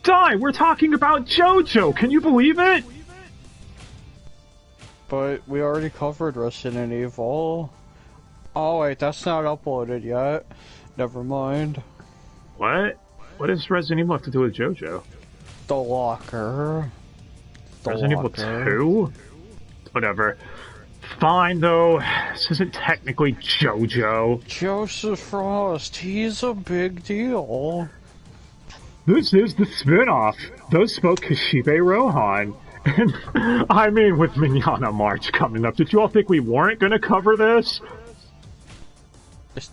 Die, we're talking about Jojo, can you believe it? But we already covered Resident Evil. Oh wait, that's not uploaded yet. Never mind. What? What does Resident Evil have to do with Jojo? The locker. Resident Evil 2? Whatever. Fine, though. This isn't technically Jojo. Joseph Frost, he's a big deal. This is the spin-off. Those Spoke Kishibe Rohan. And, I mean, with Manana March coming up, did you all think we weren't gonna cover this?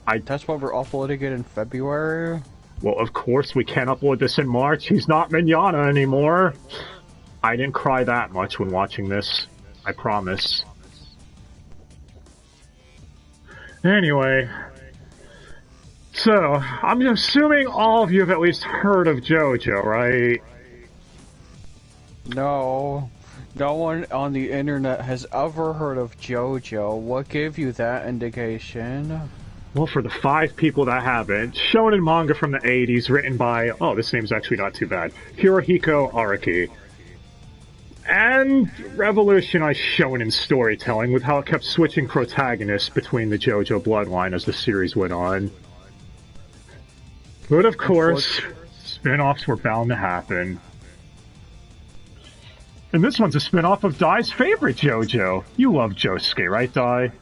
That's why we're uploading it in February? Well, of course we can't upload this in March. He's not Manana anymore. I didn't cry that much when watching this. I promise. Anyway. So, I'm assuming all of you have at least heard of Jojo, right? No. No one on the internet has ever heard of Jojo. What gave you that indication? Well, for the 5 people that haven't, shonen manga from the 80s written by, oh, this name's actually not too bad, Hirohiko Araki. And revolutionized shonen storytelling with how it kept switching protagonists between the JoJo bloodline as the series went on. But of course, spin-offs were bound to happen. And this one's a spin-off of Dai's favorite JoJo. You love Josuke, right, Dai?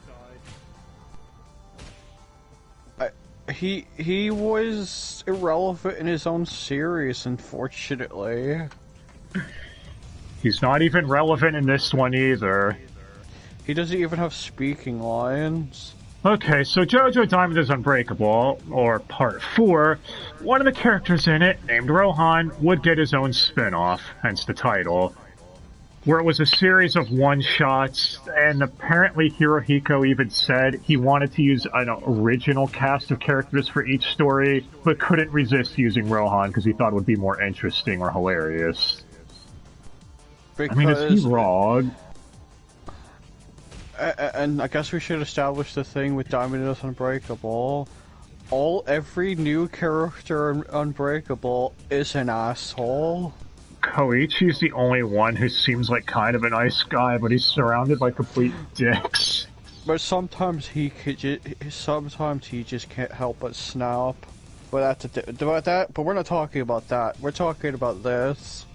He was irrelevant in his own series, unfortunately. He's not even relevant in this one either. He doesn't even have speaking lines. Okay, so JoJo Diamond is Unbreakable, or Part 4, one of the characters in it, named Rohan, would get his own spin-off, hence the title, where it was a series of one-shots, and apparently Hirohiko even said he wanted to use an original cast of characters for each story, but couldn't resist using Rohan because he thought it would be more interesting or hilarious. Because, I mean, is he wrong? And I guess we should establish the thing with Diamond is Unbreakable. Every new character in Unbreakable is an asshole. Koichi's the only one who seems like kind of a nice guy, but he's surrounded by complete dicks. But sometimes he just can't help but snap. But but we're not talking about that. We're talking about this.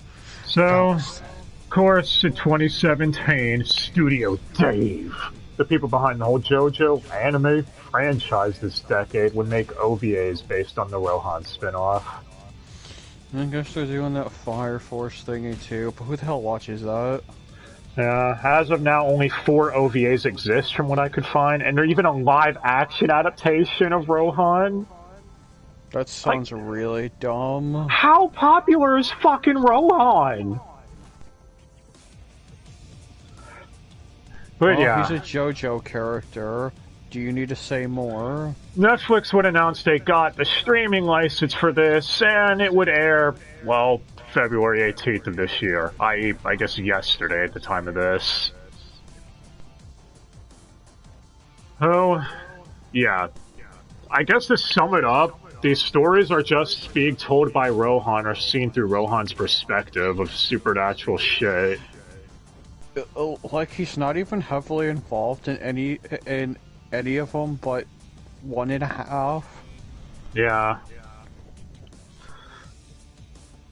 So, of course, in 2017, Studio Dave, the people behind the whole JoJo anime franchise this decade, would make OVAs based on the Rohan spin-off. I guess they're doing that Fire Force thingy too, but who the hell watches that? As of now, only 4 OVAs exist from what I could find, and they're even a live-action adaptation of Rohan. That sounds really dumb. How popular is fucking Rohan? But yeah. He's a JoJo character. Do you need to say more? Netflix would announce they got the streaming license for this, and it would air, well, February 18th of this year, i.e., I guess yesterday at the time of this. Oh, yeah. I guess to sum it up, these stories are just being told by Rohan or seen through Rohan's perspective of supernatural shit. Like, he's not even heavily involved in any of them, but 1.5. Yeah.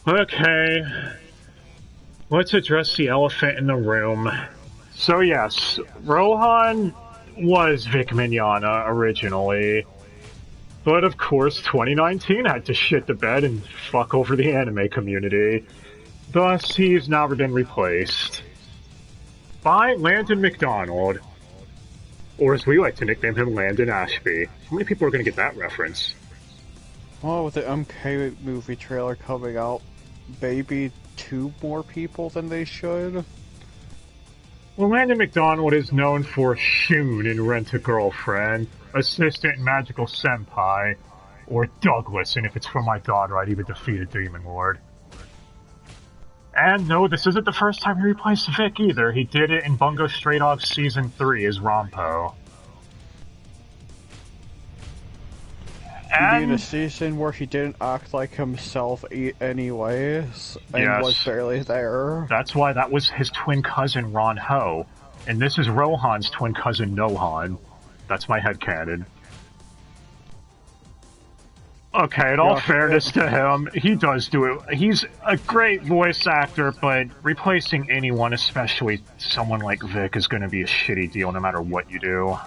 Okay. Let's address the elephant in the room. So yes, Rohan was Vic Mignogna originally. But of course, 2019 had to shit the bed and fuck over the anime community. Thus, he's now been replaced by Landon McDonald. Or as we like to nickname him, Landon Ashby. How many people are going to get that reference? Well, with the MK movie trailer coming out, maybe 2 more people than they should. Well, Landon McDonald is known for Shun in Rent-A-Girlfriend, Assistant in Magical Senpai, or Douglas, and if it's for my daughter, I'd even defeat a Demon Lord. And no, this isn't the first time he replaced Vic either. He did it in Bungo Stray Dogs Season 3 as Rompo. Being a And season where he didn't act like himself anyways, and was yes, barely there. that's why that was his twin cousin Ron Ho. And this is Rohan's twin cousin Nohan. That's my headcanon. Okay, in all fairness to him, he does do it. He's a great voice actor, but replacing anyone, especially someone like Vic, is going to be a shitty deal no matter what you do.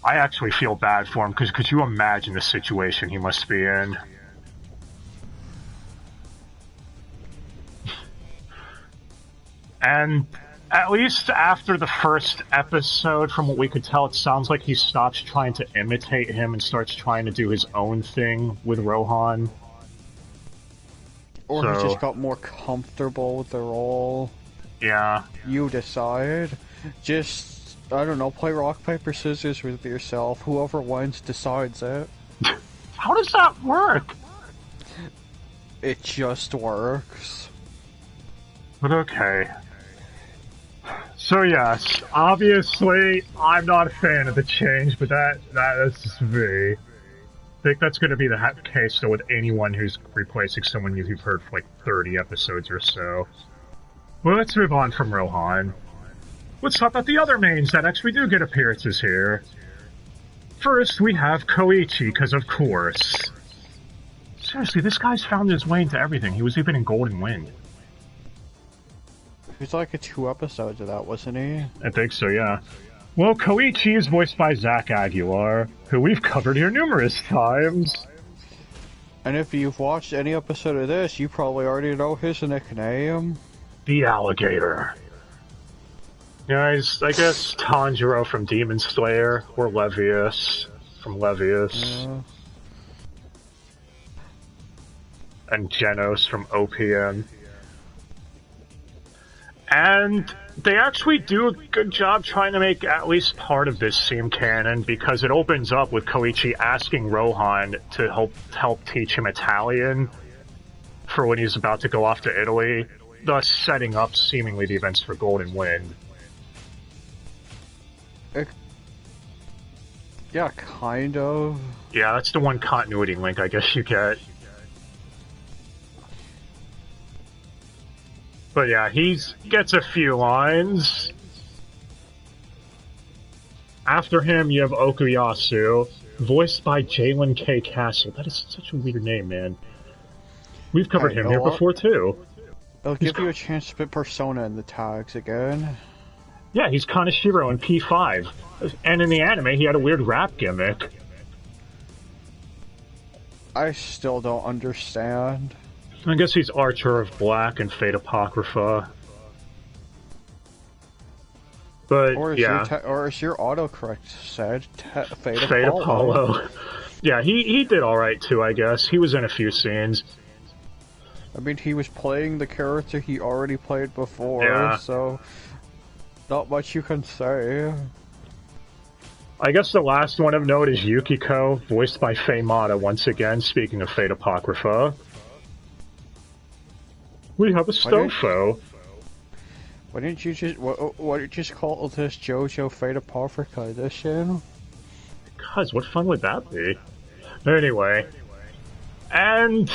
I actually feel bad for him, because could you imagine the situation he must be in? And at least after the first episode, from what we could tell, it sounds like he stops trying to imitate him and starts trying to do his own thing with Rohan. Or he just got more comfortable with the role. Yeah. You decide. Just, I don't know, play rock, paper, scissors with yourself. Whoever wins decides it. How does that work? It just works. But okay. So yes, obviously, I'm not a fan of the change, but that's just me. I think that's going to be the case, though, with anyone who's replacing someone you've heard for like 30 episodes or so. Well, let's move on from Rohan. Let's talk about the other mains that actually do get appearances here. First, we have Koichi, because of course. Seriously, this guy's found his way into everything. He was even in Golden Wind. He was like 2 episodes of that, wasn't he? I think so, yeah. Well, Koichi is voiced by Zach Aguilar, who we've covered here numerous times. And if you've watched any episode of this, you probably already know his nickname. The Alligator. Yeah, he's, I guess, Tanjiro from Demon Slayer, or Levius from Levius. Yeah. And Genos from OPM. And they actually do a good job trying to make at least part of this seem canon, because it opens up with Koichi asking Rohan to help teach him Italian for when he's about to go off to Italy, thus setting up seemingly the events for Golden Wind. Yeah, kind of. Yeah, that's the one continuity link I guess you get. But yeah, he gets a few lines. After him, you have Okuyasu, voiced by Jalen K. Castle. That is such a weird name, man. We've covered him here before, too. It'll give you a chance to put Persona in the tags again. Yeah, he's Kaneshiro in P5. And in the anime, he had a weird rap gimmick. I still don't understand. I guess he's Archer of Black and Fate Apocrypha. But, or yeah. Or as your autocorrect said, Fate Apollo. Yeah, he did alright too, I guess. He was in a few scenes. I mean, he was playing the character he already played before, so not much you can say. I guess the last one of note is Yukiko, voiced by Faye Mata once again, speaking of Fate Apocrypha. We have a Stofo. Why didn't you just why did you just call this Jojo Fate Apocrypha edition? Because what fun would that be? Anyway, and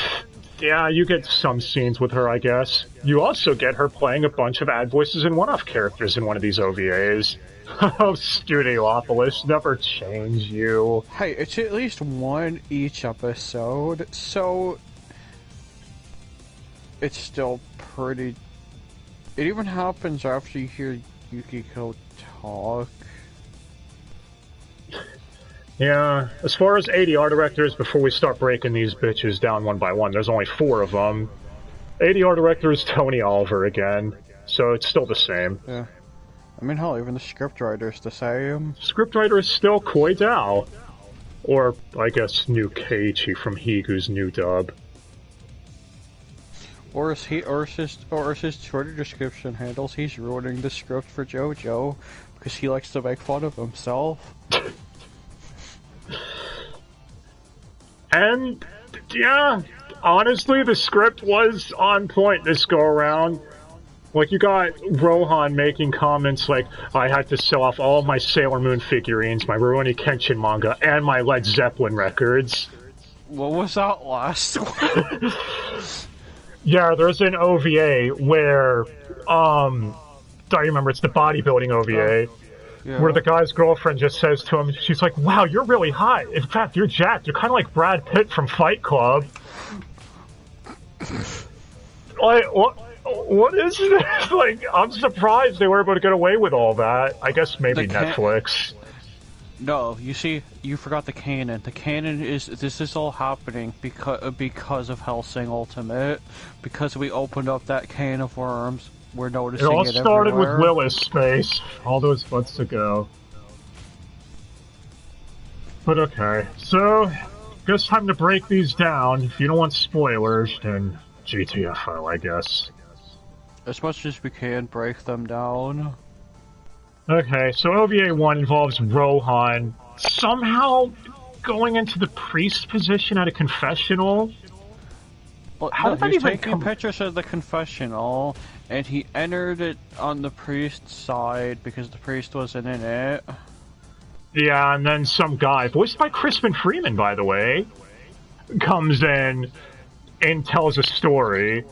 yeah, you get some scenes with her, I guess. You also get her playing a bunch of ad voices and one-off characters in one of these OVAs. Oh, Studiopolis, never change you. Hey, it's at least one each episode, so it's still pretty. It even happens after you hear Yukiko talk. Yeah, as far as ADR directors, before we start breaking these bitches down one by one, there's only 4 of them. ADR director is Tony Oliver again, so it's still the same. Yeah. I mean, hell, even the scriptwriter's the same. Scriptwriter is still Koi Dao. Or, I guess, new Keiichi from Higu's new dub. Or as his Twitter description handles, he's ruining the script for Jojo because he likes to make fun of himself. And, yeah, honestly, the script was on point this go-around. Like, you got Rohan making comments like, I had to sell off all of my Sailor Moon figurines, my Rurouni Kenshin manga, and my Led Zeppelin records. What was that last one? Yeah, there's an OVA where, don't you remember, it's the bodybuilding OVA, Yeah. where the guy's girlfriend just says to him, she's like, wow, you're really hot. In fact, you're jacked. You're kind of like Brad Pitt from Fight Club. Like, what is this? Like, I'm surprised they were able to get away with all that. I guess maybe Netflix. No, you see, you forgot the canon. The canon is, this is all happening because of Hellsing Ultimate. Because we opened up that can of worms, we're noticing it everywhere. It all started with Willis Space, all those months ago. But okay, so, guess time to break these down. If you don't want spoilers, then GTFO, I guess. As much as we can, break them down. Okay, so OVA 1 involves Rohan somehow going into the priest position at a confessional. Well, How did that even taking pictures of the confessional, and he entered it on the priest's side because the priest wasn't in it. Yeah, and then some guy, voiced by Crispin Freeman, by the way, comes in and tells a story.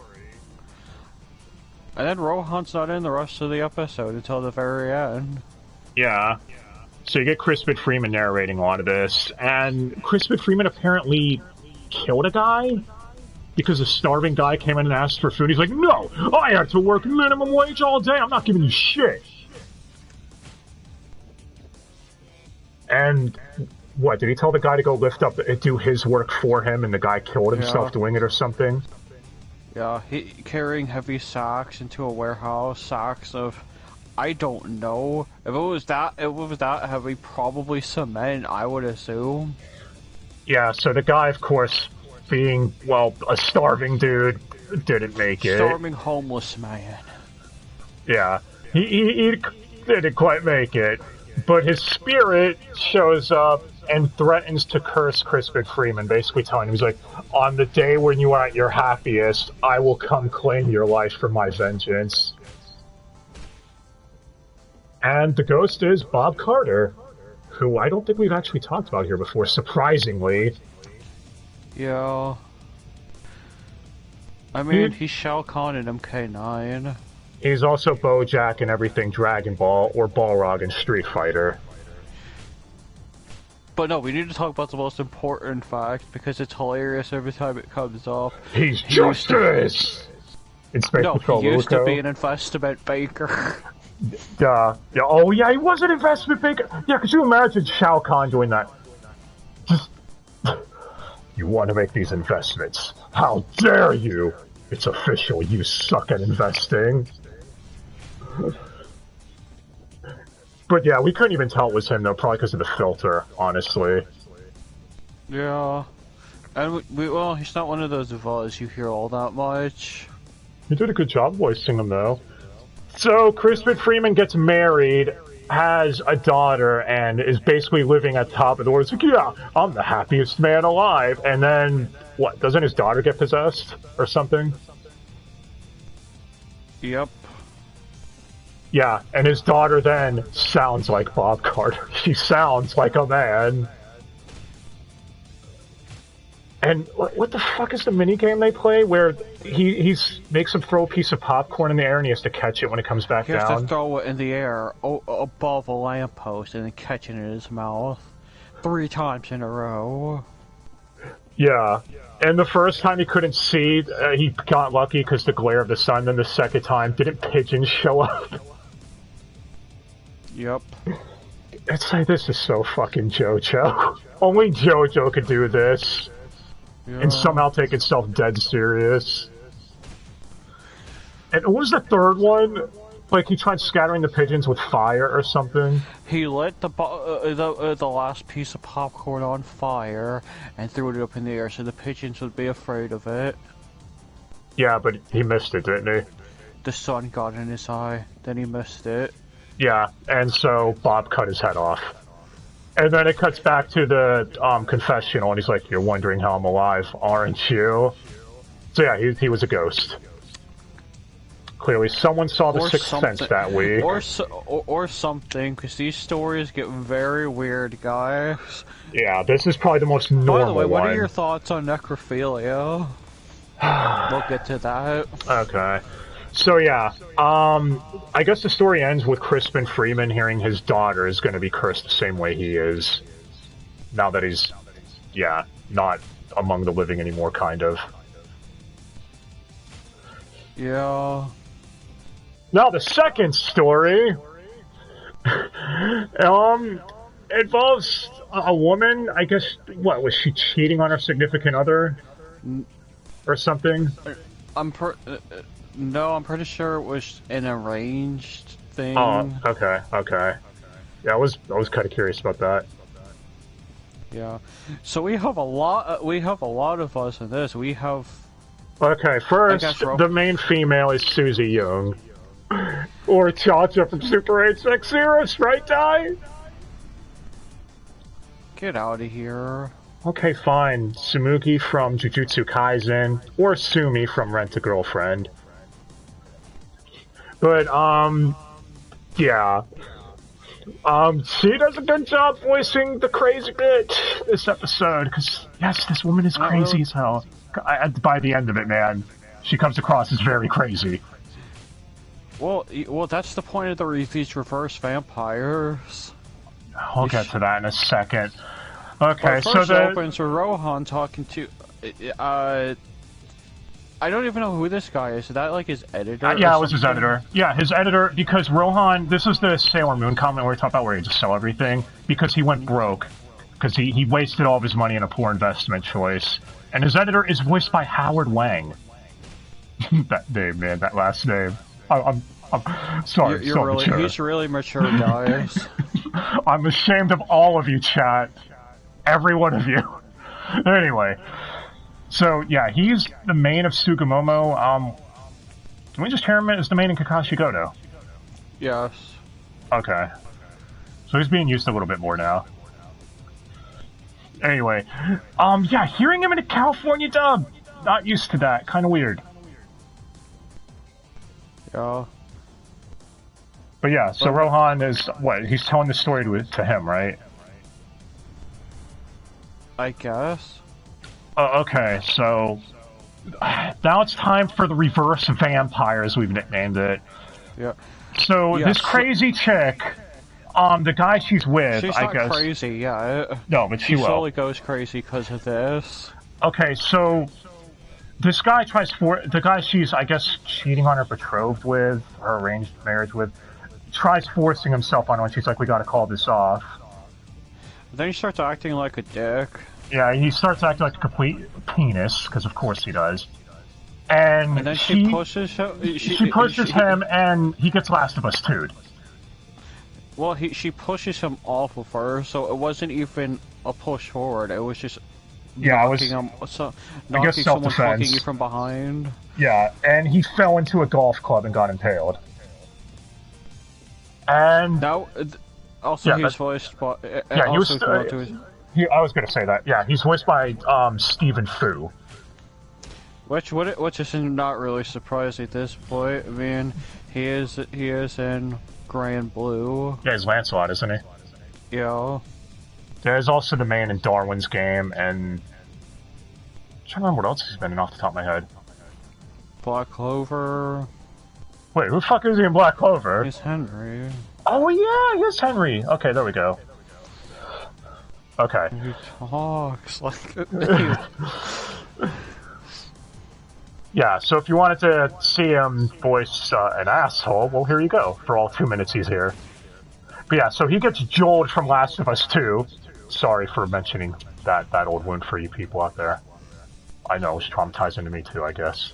And then Rohan's not in the rest of the episode until the very end. Yeah. So you get Crispin Freeman narrating a lot of this, and Crispin Freeman apparently killed a guy because a starving guy came in and asked for food. He's like, no, I had to work minimum wage all day, I'm not giving you shit. And what, did he tell the guy to go lift up, do his work for him, and the guy killed himself doing it or something? Yeah, carrying heavy sacks into a warehouse, sacks of, I don't know. If it was that heavy, probably cement, I would assume. Yeah, so the guy, of course, being, well, a starving dude, didn't make it. Starving homeless man. Yeah, he didn't quite make it, but his spirit shows up and threatens to curse Crispin Freeman, basically telling him, he's like, on the day when you are at your happiest, I will come claim your life for my vengeance. And the ghost is Bob Carter, who I don't think we've actually talked about here before, surprisingly. Yeah. I mean, he's Shao Kahn in MK9. He's also Bojack and everything Dragon Ball, or Balrog in Street Fighter. But no, we need to talk about the most important fact, because it's hilarious every time it comes up. He's Justice! In Space Patrol he used to be an investment banker. Yeah, oh yeah, he was an investment banker! Yeah, could you imagine Shao Kahn doing that? Just... You want to make these investments? How dare you! It's official, you suck at investing. But yeah, we couldn't even tell it was him though, probably because of the filter, honestly. Yeah. And well, he's not one of those voices you hear all that much. He did a good job voicing him though. So, Crispin Freeman gets married, has a daughter, and is basically living at the top of the world. It's like, yeah, I'm the happiest man alive. And then, what, doesn't his daughter get possessed or something? Yep. Yeah, and his daughter then sounds like Bob Carter. She sounds like a man. And what the fuck is the minigame they play where he makes him throw a piece of popcorn in the air and he has to catch it when it comes back down? He has to throw it in the air above a lamppost and then catch it in his mouth 3 times in a row. Yeah. And the first time he couldn't see, he got lucky because the glare of the sun. Then the second time, didn't pigeons show up? Yep. It's like, this is so fucking Jojo. Only Jojo could do this. Yeah. And somehow take itself dead serious. And what was the third one? Like, he tried scattering the pigeons with fire or something? He lit the last piece of popcorn on fire and threw it up in the air so the pigeons would be afraid of it. Yeah, but he missed it, didn't he? The sun got in his eye, then he missed it. Yeah, and so Bob cut his head off. And then it cuts back to the confessional, and he's like, you're wondering how I'm alive, aren't you? So yeah, he was a ghost. clearly someone saw The Sixth Sense that week. Or something, because these stories get very weird, guys. Yeah, this is probably the most normal one. By the way, what are your thoughts on necrophilia? We'll get to that. Okay. So yeah, I guess the story ends with Crispin Freeman hearing his daughter is going to be cursed the same way he is. Now that he's, yeah, not among the living anymore, kind of. Yeah. Now the second story, involves a woman, I guess, what, was she cheating on her significant other? Or something? No, I'm pretty sure it was an arranged thing. Oh, okay. Yeah, I was kind of curious about that. Yeah. So we have a lot of us in this. We have... Okay, first, the main female is Susie Young. Or Cha-Cha from Super 860, right, Ty? Get out of here. Okay, fine. Sumugi from Jujutsu Kaisen, or Sumi from Rent-a-Girlfriend. But, yeah. She does a good job voicing the crazy bitch this episode, because, yes, this woman is crazy as hell. By the end of it, man, she comes across as very crazy. Well, that's the point of these reverse vampires. I'll get to that in a second. Okay, so the opens with Rohan talking to, I don't even know who this guy is. Is that like his editor? Yeah, it was his editor. Yeah, his editor, because Rohan, this is the Sailor Moon comment where we talk about where he just sell everything, because he went broke. Because he wasted all of his money in a poor investment choice. And his editor is voiced by Howard Wang. That name, man, that last name. I'm sorry, he's really mature, guys. I'm ashamed of all of you, chat. Every one of you. Anyway. So, yeah, he's the main of Sugimomo. Can we just hear him as the main in Kakashi Goto? Yes. Okay. So he's being used a little bit more now. Anyway. Yeah, hearing him in a California dub. Not used to that. Kind of weird. Yeah. But yeah, so Rohan is, what, he's telling the story to him, right? I guess. Okay, so now it's time for the reverse vampire, as we've nicknamed it. Yeah. So this crazy chick, the guy she's with, she's I guess. She's not crazy, yeah. No, but she will. slowly goes crazy because of this. Okay, so this guy the guy she's, I guess, cheating on her betrothed with, her arranged marriage with, tries forcing himself on her, and she's like, we gotta call this off. Then he starts acting like a dick. Yeah, he starts acting like a complete penis, because of course he does. And then she pushes him. She pushes him, and he gets Last of Us 2'd. Well, she pushes him off of her, so it wasn't even a push forward. It was just knocking someone fucking you from behind. Yeah, and he fell into a golf club and got impaled. And now, also he's voiced by. Yeah, he was. I was going to say that. Yeah, he's voiced by Stephen Fu. Which is not really surprising at this point. I mean, he is in Gray and Blue. Yeah, he's Lancelot, isn't he? Yeah. There's also the man in Darwin's Game, and I'm trying to remember what else he's been in off the top of my head. Black Clover. Wait, who the fuck is he in Black Clover? He's Henry. Oh yeah, he's Henry. Okay, there we go. Okay. He talks like... Yeah, so if you wanted to see him voice an asshole, well, here you go. For all 2 minutes he's here. But yeah, so he gets Joel from Last of Us 2. Sorry for mentioning that old wound for you people out there. I know, it was traumatizing to me too, I guess.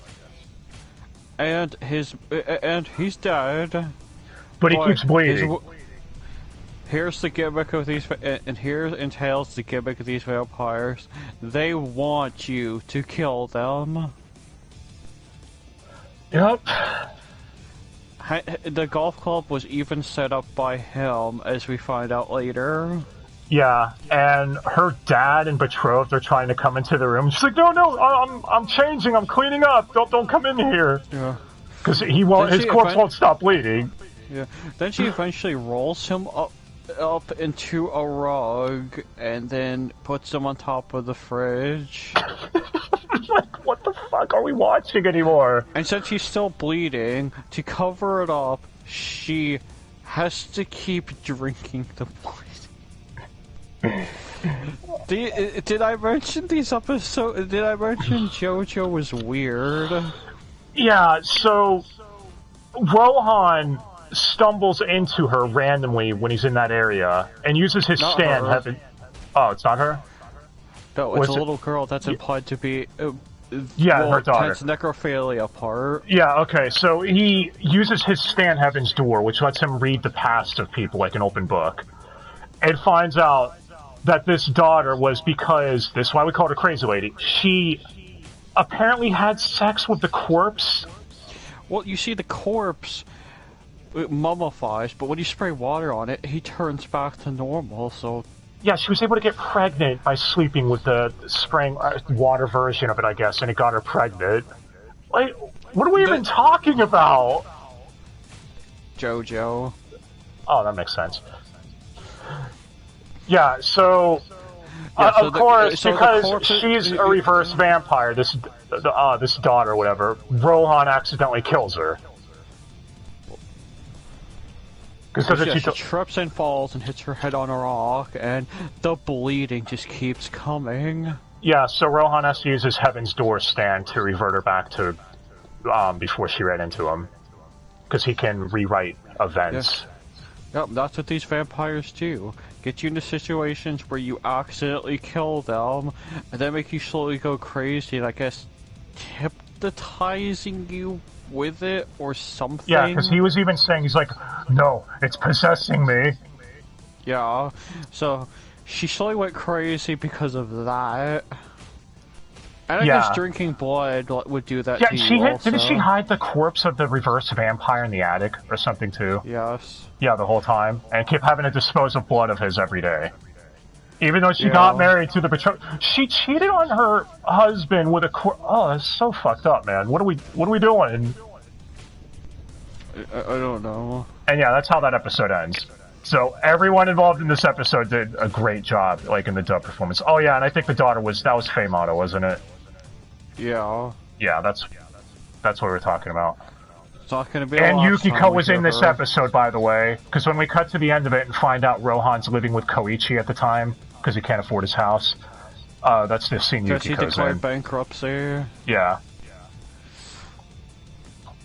And he's dead. But he keeps bleeding. Here's the gimmick of these, and here entails the gimmick of these vampires. They want you to kill them. Yep. The golf club was even set up by him, as we find out later. Yeah, and her dad and betrothed are trying to come into the room. She's like, no, I'm changing, I'm cleaning up. Don't come in here. Yeah. Because his corpse won't stop bleeding. Yeah. Then she eventually rolls him up into a rug and then puts him on top of the fridge. Like, what the fuck are we watching anymore? And since he's still bleeding, to cover it up, she has to keep drinking the poison. Did I mention these episodes? Did I mention Jojo was weird? Yeah, so Rohan stumbles into her randomly when he's in that area and uses his stand. Oh, it's not her? No, it's a little girl that's implied to be. Her daughter. That's necrophilia part. Yeah, okay, so he uses his stand Heaven's Door, which lets him read the past of people like an open book, and finds out that this daughter was because, this is why we called her Crazy Lady, she apparently had sex with the corpse. Well, you see the corpse, it mummifies, but when you spray water on it, he turns back to normal, so... Yeah, she was able to get pregnant by sleeping with the spraying water version of it, I guess, and it got her pregnant. Like, what are we even talking about? Jojo. Oh, that makes sense. Yeah, so... of course, because she's a reverse vampire, this daughter, whatever, Rohan accidentally kills her. She trips and falls and hits her head on a rock, and the bleeding just keeps coming. Yeah, so Rohan has to use his Heaven's Door stand to revert her back to before she ran into him. Because he can rewrite events. Yep, that's what these vampires do. Get you into situations where you accidentally kill them, and then make you slowly go crazy, and I guess hypnotizing you with it or something. Yeah, because he was even saying, he's like, no, it's possessing me. Yeah, so she slowly went crazy because of that. And I guess drinking blood would do that to you also. Didn't she hide the corpse of the reverse vampire in the attic or something too? Yes. Yeah, the whole time. And kept having to dispose of blood of his every day. Even though she got married to the betrothed, she cheated on her husband with a Oh, that's so fucked up, man. What are we doing? I don't know. And yeah, that's how that episode ends. So everyone involved in this episode did a great job, like in the dub performance. Oh yeah, and I think the daughter was Faye Motto, wasn't it? Yeah. Yeah, that's what we're talking about. It's not gonna be. And Yukiko was in this episode, by the way, because when we cut to the end of it and find out Rohan's living with Koichi at the time because he can't afford his house, that's the scene Yukiko's in. Because he declared bankruptcy. Yeah.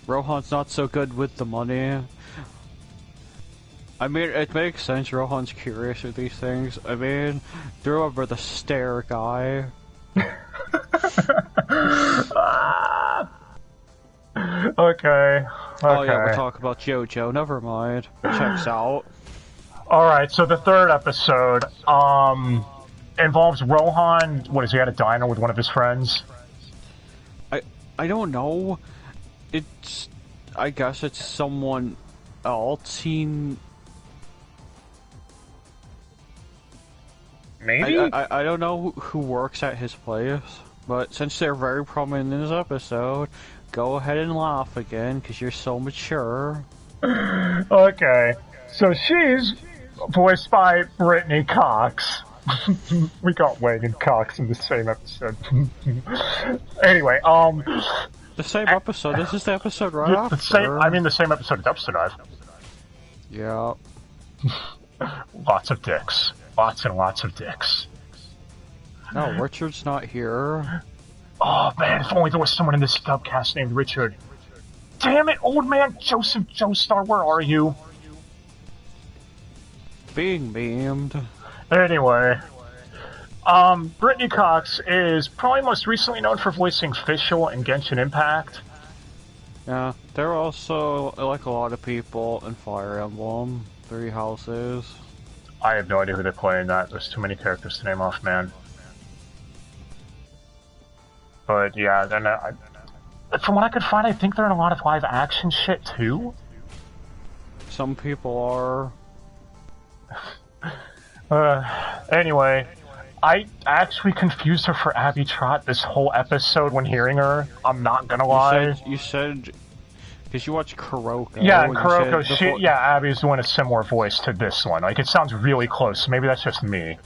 Rohan's not so good with the money. I mean, it makes sense. Rohan's curious with these things. I mean, do you remember the stare guy? Okay. Oh yeah, we'll talk about Jojo. Never mind. Checks out. Alright, so the third episode, involves Rohan. What is he at a diner with one of his friends? I don't know. I guess it's someone else. Maybe? I don't know who works at his place, but since they're very prominent in this episode, go ahead and laugh again, because you're so mature. Okay, so she's voiced by Brittany Cox. We got Wayne and Cox in the same episode. Anyway, the same episode? This is the episode right after. The same episode of Dubster Dive. Yeah. Lots of dicks. Lots and lots of dicks. No, Richard's not here. Oh man, if only there was someone in this dubcast named Richard. Damn it, old man Joseph Joestar, where are you? Being memed. Anyway, Brittany Cox is probably most recently known for voicing Fischl in Genshin Impact. Yeah, they're also, like a lot of people, in Fire Emblem, 3 Houses. I have no idea who they're playing that. There's too many characters to name off, man. But yeah, then from what I could find, I think they're in a lot of live action shit too. Some people are. Anyway, I actually confused her for Abby Trott this whole episode when hearing her. I'm not gonna lie. You said Because you watch Kuroko. Yeah, and Kuroko, yeah, Abby's doing a similar voice to this one. Like, it sounds really close. Maybe that's just me.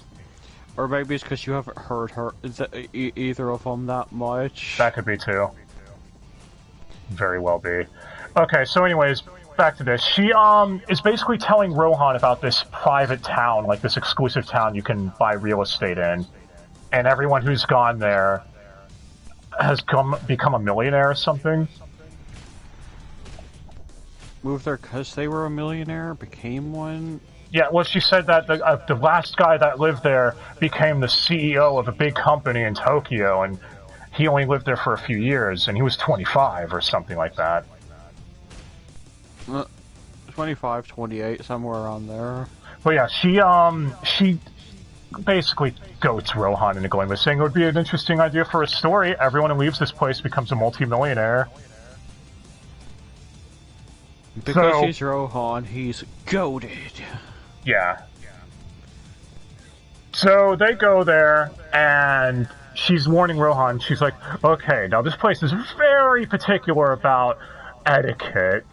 Or maybe it's because you haven't heard her, either of them that much. That could be too. Very well be. Okay, so anyways, back to this. She is basically telling Rohan about this private town, like this exclusive town you can buy real estate in. And everyone who's gone there has become a millionaire or something. Moved there because they were a millionaire, became one. Yeah, well, she said that the last guy that lived there became the CEO of a big company in Tokyo, and he only lived there for a few years, and he was 25 or something like that. 25, 28, somewhere around there. But yeah, she basically goats Rohan into going with saying it would be an interesting idea for a story. Everyone who leaves this place becomes a multi-millionaire. Because he's Rohan, he's goated. Yeah. So they go there, and she's warning Rohan. She's like, okay, now this place is very particular about etiquette.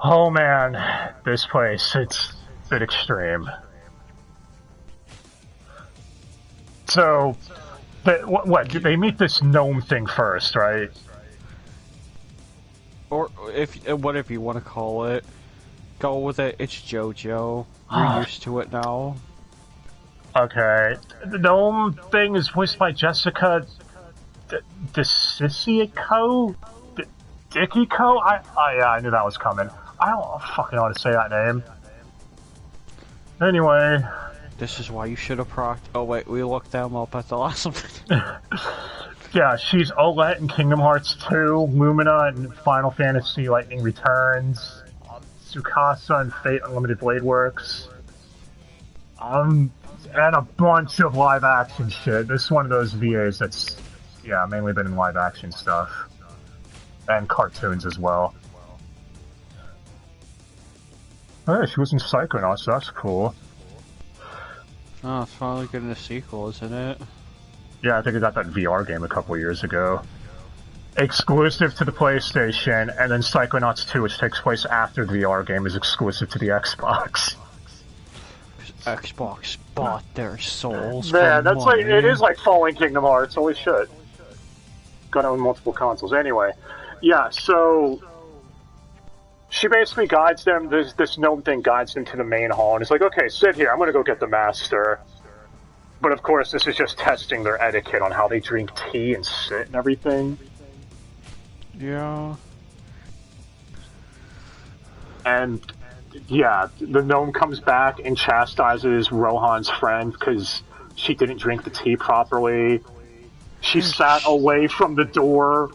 Oh man, this place, it's a bit extreme. So, they meet this gnome thing first, right? Or, whatever you want to call it. Go with it, it's Jojo. You're used to it now. Okay. The gnome thing is voiced by Jessica DeCicco? Dickico? I knew that was coming. I don't fucking know how to say that name. Anyway. This is why you should have procced. Oh wait, we looked them up at the last one. Yeah, she's Olette in Kingdom Hearts 2, Lumina in Final Fantasy Lightning Returns, Tsukasa in Fate Unlimited Blade Works, and a bunch of live-action shit. This is one of those VAs that's, yeah, mainly been in live-action stuff. And cartoons as well. Oh, yeah, she was in Psychonauts, so that's cool. Oh, it's finally getting a sequel, isn't it? Yeah, I think I got that VR game a couple years ago. Exclusive to the PlayStation, and then Psychonauts 2, which takes place after the VR game, is exclusive to the Xbox. Xbox bought their souls. Man, that's money. Like, it is like Fallen Kingdom Hearts, holy shit. Gotta own multiple consoles. Anyway, yeah, so she basically guides them, this gnome thing guides them to the main hall, and it's like, okay, sit here, I'm gonna go get the master. But of course, this is just testing their etiquette on how they drink tea and sit and everything. Yeah. And, yeah, the gnome comes back and chastises Rohan's friend because she didn't drink the tea properly. She sat away from the door.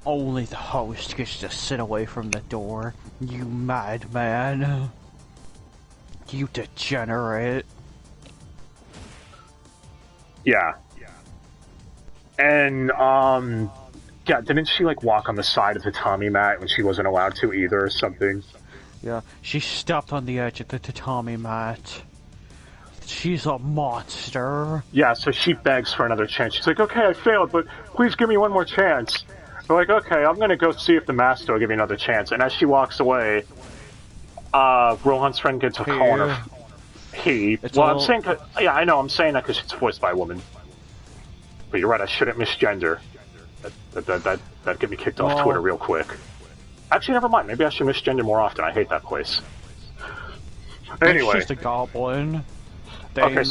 Only the host gets to sit away from the door. You madman. You degenerate. Yeah. And, yeah, didn't she, like, walk on the side of the tatami mat when she wasn't allowed to either or something? Yeah, she stepped on the edge of the tatami mat. She's a monster. Yeah, so she begs for another chance. She's like, okay, I failed, but please give me one more chance. They're like, okay, I'm gonna go see if the master will give me another chance. And as she walks away, Rohan's friend gets a call on her. I'm saying, yeah, I know, I'm saying that because it's voiced by a woman. But you're right, I shouldn't misgender. That'd get me kicked off Twitter real quick. Actually, never mind, maybe I should misgender more often. I hate that place. Anyway. It's just a goblin. Okay,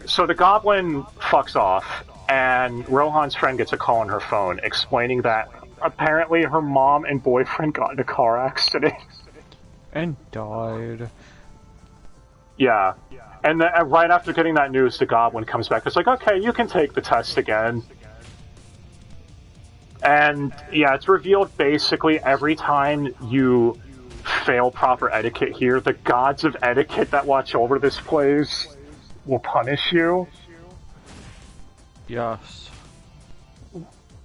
so the goblin fucks off, and Rohan's friend gets a call on her phone explaining that apparently her mom and boyfriend got in a car accident. And died. Yeah. And right after getting that news, the goblin comes back. It's like, okay, you can take the test again. And, yeah, it's revealed basically every time you fail proper etiquette here, the gods of etiquette that watch over this place will punish you. Yes.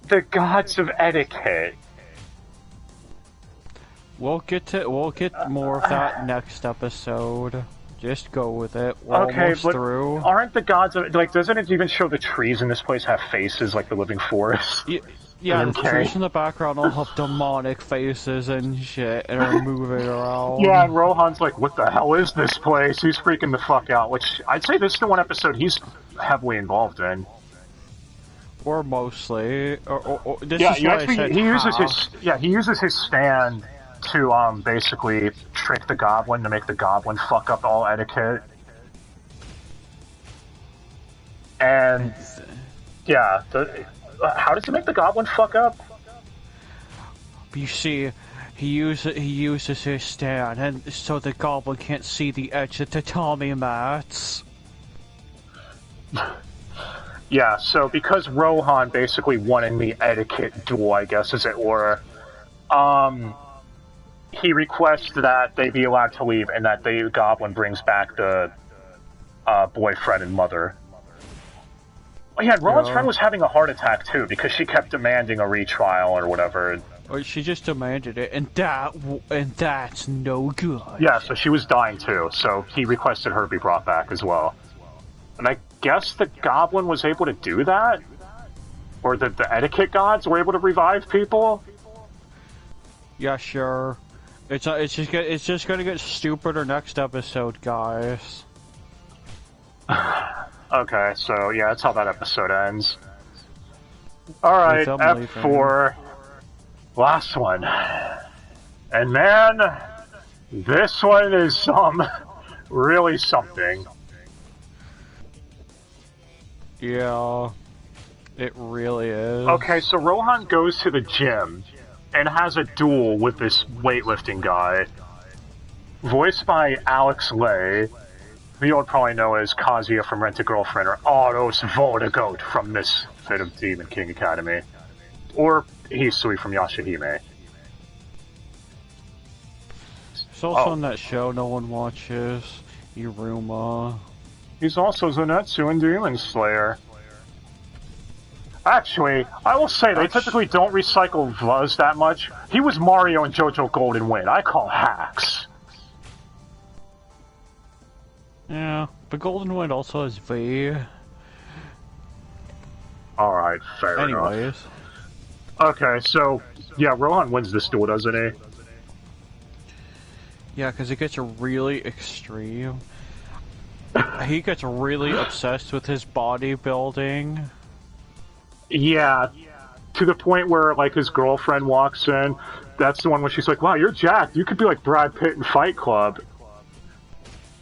The gods of etiquette. We'll get more of that next episode. Just go with it. We're Okay, almost but through. aren't the gods like? Doesn't it even show the trees in this place have faces like the living forest? Yeah, the trees in the background all have demonic faces and shit, and are moving around. Yeah, and Rohan's like, "What the hell is this place?" He's freaking the fuck out. Which I'd say this is the one episode he's heavily involved in. Or mostly. This Yeah, is why I said he uses half. he uses his stand to basically trick the goblin to make the goblin fuck up all etiquette. And yeah, how does he make the goblin fuck up? You see, he uses his stand, and so the goblin can't see the edge of the tatami mats. Yeah, so because Rohan basically won in the etiquette duel, I guess, as it were, he requests that they be allowed to leave and that the goblin brings back the boyfriend and mother. Oh yeah, Rohan's friend was having a heart attack too because she kept demanding a retrial or whatever. Or she just demanded it, and that's no good. Yeah, so she was dying too, so he requested her be brought back as well. And I guess the goblin was able to do that? Or the etiquette gods were able to revive people? Yeah, sure. It's just gonna get stupider next episode, guys. Okay, so yeah, that's how that episode ends. Alright, F4. Last one. And man, this one is really something. Yeah, it really is. Okay, so Rohan goes to the gym and has a duel with this weightlifting guy, voiced by Alex Lay, who you'll probably know as Kazuya from Rent a Girlfriend, or Autos Vodagoat from Misfit of Demon King Academy, or Hisui from Yashahime. It's also in that show no one watches, Iruma. He's also Zenitsu in Demon Slayer. Actually, I will say they typically don't recycle Vuz that much. He was Mario in Jojo Golden Wind. I call hacks. Yeah, but Golden Wind also has V. Alright, fair enough. Anyways. Okay, so, yeah, Rohan wins this duel, doesn't he? Yeah, because it gets really extreme. He gets really obsessed with his bodybuilding. Yeah, to the point where, like, his girlfriend walks in. That's the one where she's like, wow, you're jacked. You could be like Brad Pitt in Fight Club.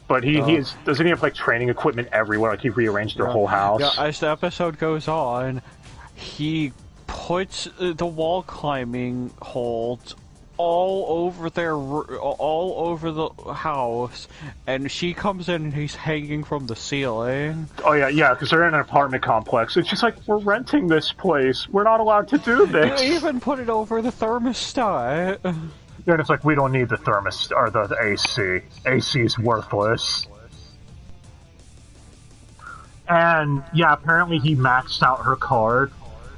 But doesn't he have, like, training equipment everywhere? Like, he rearranged their whole house? Yeah, as the episode goes on, he puts the wall climbing holds all over the house, and she comes in and he's hanging from the ceiling. Oh yeah, because they're in an apartment complex, and she's like, we're renting this place. We're not allowed to do this. You even put it over the thermostat. Then it's like, we don't need the thermostat, or the AC. AC is worthless. And, yeah, apparently he maxed out her card.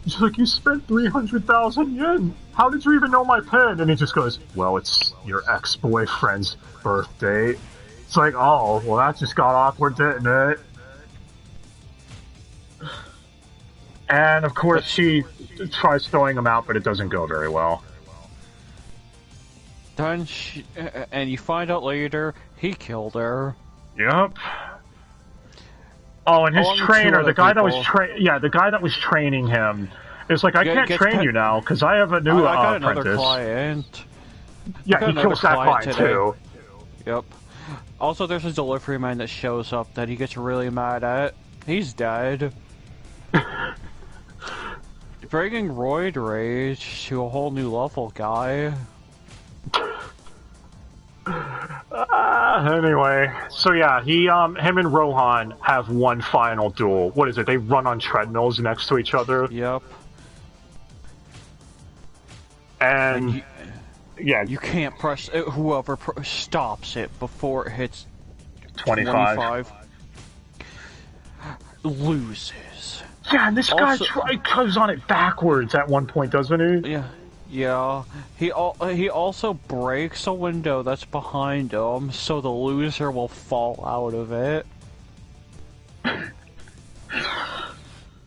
She's like, you spent 300,000 yen. How did you even know my PIN? And he just goes, well, it's your ex-boyfriend's birthday. It's like, oh, well, that just got awkward, didn't it? And, of course, she tries throwing him out, but it doesn't go very well. Then and you find out later, he killed her. Yep. Oh, and his trainer, the guy that was the guy that was training him, is like, I can't train you now because I have a new I got apprentice. Another client. Yeah, he kills that client too. Yep. Also, there's a delivery man that shows up that he gets really mad at. He's dead. Bringing Roid Rage to a whole new level, guy. Anyway, so yeah, him and Rohan have one final duel. What is it? They run on treadmills next to each other. Yep. And yeah, you can't press it. Whoever stops it before it hits 25 loses. Yeah, and this guy goes on it backwards at one point, doesn't he? Yeah. Yeah, he also breaks a window that's behind him, so the loser will fall out of it.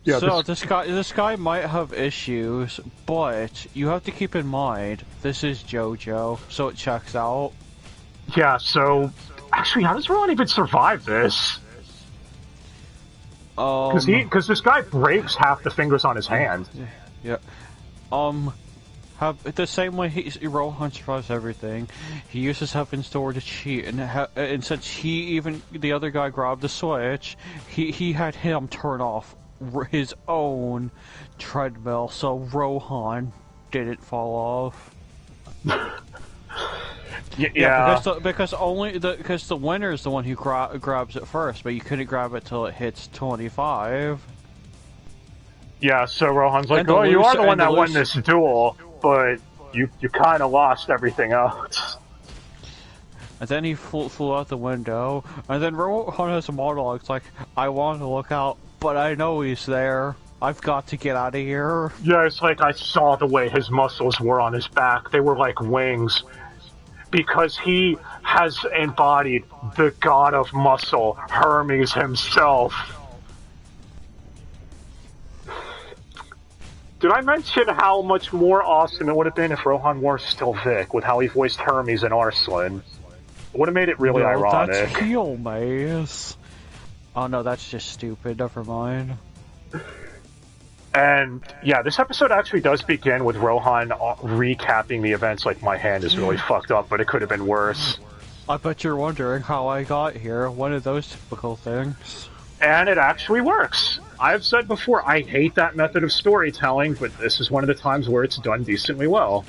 Yeah, so this guy might have issues, but you have to keep in mind this is Jojo, so it checks out. Yeah, so actually, how does Rohan even survive this? Because this guy breaks half the fingers on his hand. Yeah. Have the same way Rohan survives everything. He uses Heaven's Door to cheat, and since the other guy grabbed the switch, he had him turn off his own treadmill, so Rohan didn't fall off. Yeah, because the winner is the one who grabs it first, but you couldn't grab it till it hits 25. Yeah, so Rohan's like, "Oh, you are the one that won this duel, but you kind of lost everything else." And then he flew out the window, and then Rohan has a monologue. It's like, "I want to look out, but I know he's there. I've got to get out of here." Yeah, it's like I saw the way his muscles were on his back. They were like wings. Because he has embodied the god of muscle, Hermes himself. Did I mention how much more awesome it would have been if Rohan were still Vic, with how he voiced Hermes and Arslan? It would have made it really ironic. That's heel maze. Oh no, that's just stupid. Never mind. And yeah, this episode actually does begin with Rohan recapping the events. Like, my hand is really fucked up, but it could have been worse. I bet you're wondering how I got here. One of those typical things. And it actually works. I've said before, I hate that method of storytelling, but this is one of the times where it's done decently well.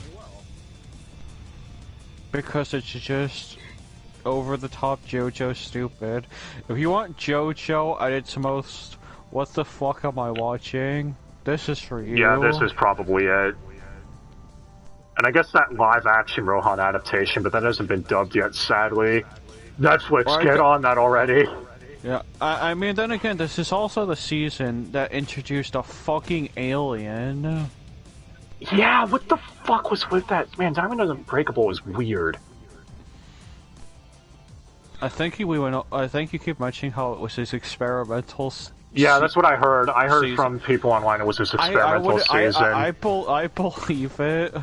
Because it's just over-the-top Jojo stupid. If you want Jojo at its most, what the fuck am I watching? This is for you. Yeah, this is probably it. And I guess that live-action Rohan adaptation, but that hasn't been dubbed yet, sadly. Netflix, get on that already. Yeah, I mean, then again, this is also the season that introduced a fucking alien. Yeah, what the fuck was with that? Man, Diamond Unbreakable is weird. I think you keep mentioning how it was his experimental. Yeah, that's what I heard. I heard from people online it was his experimental season. I believe it.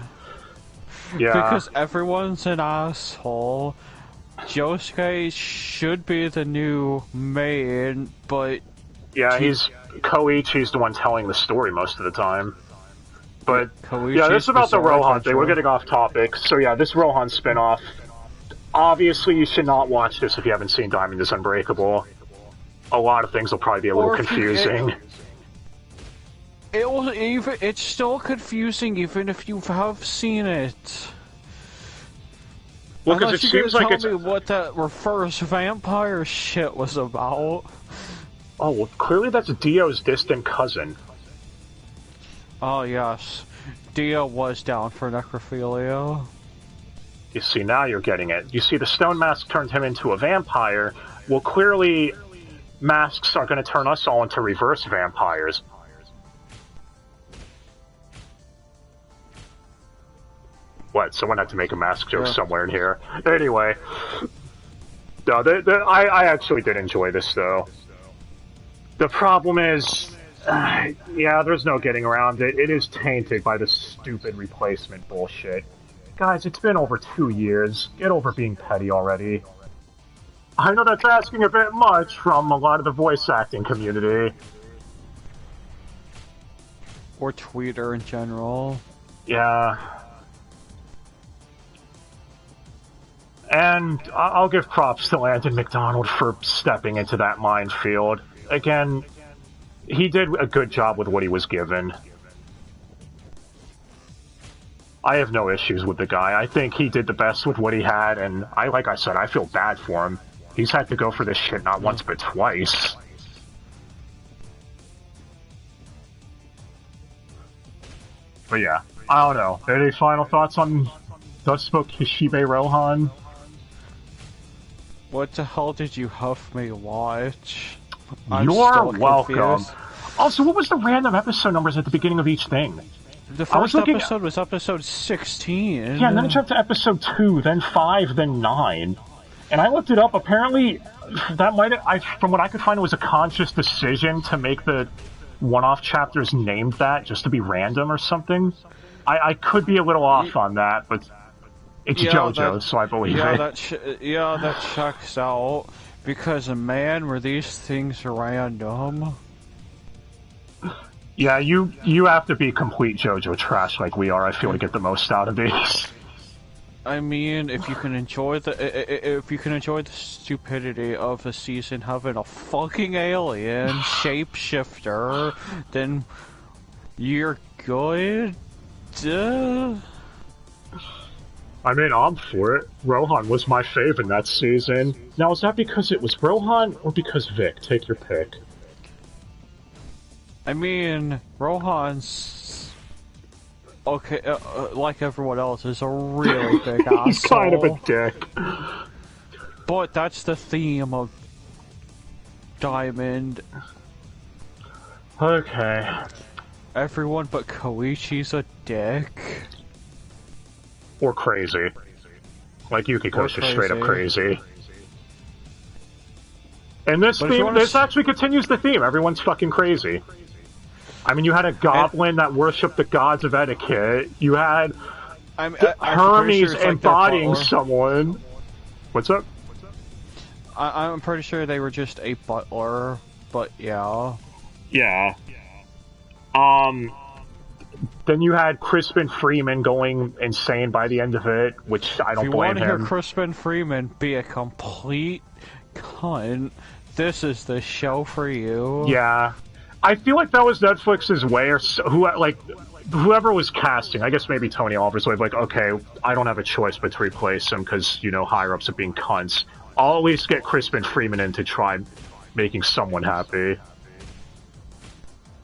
Yeah. Because everyone's an asshole. Josuke should be the new main, but... Yeah, Koichi's the one telling the story most of the time. But, yeah, this is about the Rohan thing. We're getting off topic. So yeah, this Rohan spinoff. Obviously, you should not watch this if you haven't seen Diamond is Unbreakable. A lot of things will probably be a little confusing. It's still confusing even if you have seen it. Well, because it seems like tell me what that reverse vampire shit was about. Oh, well, clearly that's Dio's distant cousin. Oh, yes. Dio was down for necrophilia. You see, now you're getting it. You see, the stone mask turned him into a vampire. Well, clearly, masks are going to turn us all into reverse vampires. What? Someone had to make a mask joke somewhere in here. Anyway. No, I actually did enjoy this, though. The problem is... yeah, there's no getting around it. It is tainted by the stupid replacement bullshit. Guys, it's been over 2 years. Get over being petty already. I know that's asking a bit much from a lot of the voice acting community. Or Twitter in general. Yeah. And I'll give props to Landon McDonald for stepping into that minefield. Again, he did a good job with what he was given. I have no issues with the guy. I think he did the best with what he had, and like I said, I feel bad for him. He's had to go for this shit not once but twice. But yeah, I don't know. Any final thoughts on Spoke Kishibe Rohan? What the hell did you huff me watch? You're welcome. Also, what was the random episode numbers at the beginning of each thing? The first episode was episode 16. Yeah, and then it jumped to episode 2, then 5, then 9. And I looked it up, apparently, from what I could find, it was a conscious decision to make the one-off chapters named that, just to be random or something. I could be a little off on that, but it's Jojo, so I believe it. That checks out, because, man, were these things random. Yeah, you have to be complete JoJo trash like we are, I feel, to get the most out of these. I mean, if you can enjoy the stupidity of the season having a fucking alien shapeshifter, then you're good. I mean, I'm for it. Rohan was my fave in that season. Now, is that because it was Rohan or because Vic? Take your pick. I mean, Rohan's... Okay, like everyone else, is a really big asshole. He's kind of a dick. But that's the theme of Diamond. Okay. Everyone but Koichi's a dick. Or crazy. Like Yukiko's just straight up crazy. And this actually continues the theme. Everyone's fucking crazy. I mean, you had a goblin that worshipped the gods of etiquette. You had Hermes embodying someone. What's up? I'm pretty sure they were just a butler, but yeah. Yeah. Then you had Crispin Freeman going insane by the end of it, which I don't blame him. If you want to hear Crispin Freeman be a complete cunt, this is the show for you. Yeah. I feel like that was Netflix's way, or whoever was casting, I guess maybe Tony Oliver's way of like, okay, I don't have a choice but to replace him because, you know, higher-ups are being cunts. I'll at least get Crispin Freeman in to try making someone happy.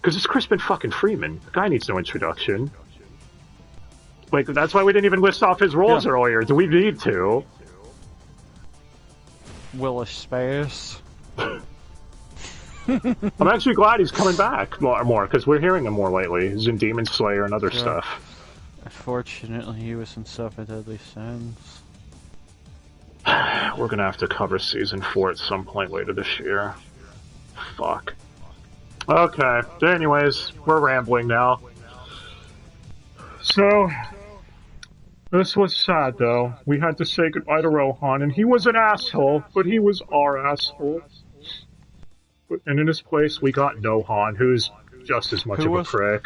Because it's Crispin fucking Freeman. The guy needs no introduction. Like, that's why we didn't even list off his roles earlier. Do we need to? Willis Space. I'm actually glad he's coming back more, because we're hearing him more lately. He's in Demon Slayer and other stuff. Unfortunately, he was in Seven Deadly Sins. We're gonna have to cover Season 4 at some point later this year. Fuck. Okay, anyways, we're rambling now. So, this was sad though. We had to say goodbye to Rohan, and he was an asshole, but he was our asshole. And in his place, we got Nohan, who's just as much of a prick.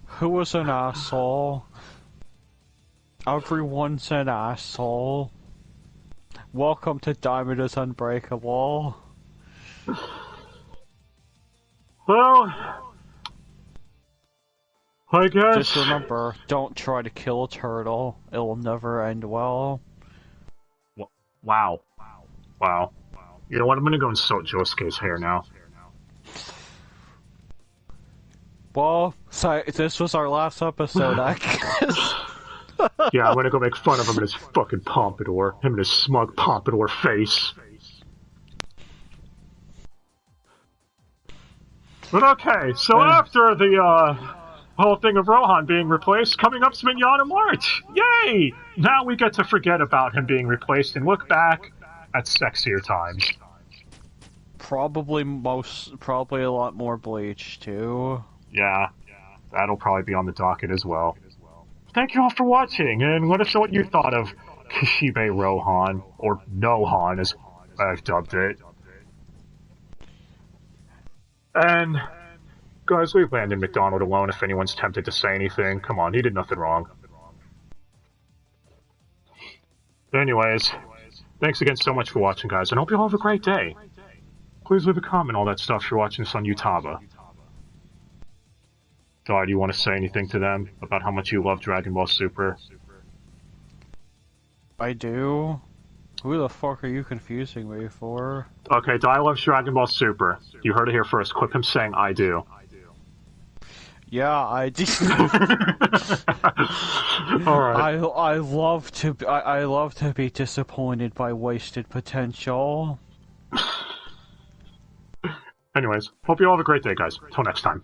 Who was an asshole? Everyone's an asshole. Welcome to Diamond is Unbreakable. Well, I guess... Just remember, don't try to kill a turtle. It'll never end well. Wow. Wow. You know what, I'm gonna go and sort Josuke's hair now. Well, sorry, this was our last episode, I guess. Yeah, I'm gonna go make fun of him and his fucking pompadour. Him and his smug pompadour face. But okay, so after the, whole thing of Rohan being replaced, coming up's Mignonne March! Yay! Now we get to forget about him being replaced and look back at sexier times. Probably a lot more Bleach, too. Yeah, that'll probably be on the docket as well. Thank you all for watching, and let us know what you thought of Kishibe Rohan, or Nohan as I've dubbed it. And, guys, leave Landon McDonald alone if anyone's tempted to say anything. Come on, he did nothing wrong. Anyways, thanks again so much for watching, guys, and I hope you all have a great day. Please leave a comment, all that stuff, if you're watching this on Utaba. Di, do you want to say anything to them about how much you love Dragon Ball Super? I do? Who the fuck are you confusing me for? Okay, Di loves Dragon Ball Super. You heard it here first. Clip him saying, I do. Yeah, I do. Alright. I love to be disappointed by wasted potential. Anyways, hope you all have a great day, guys. Till next time.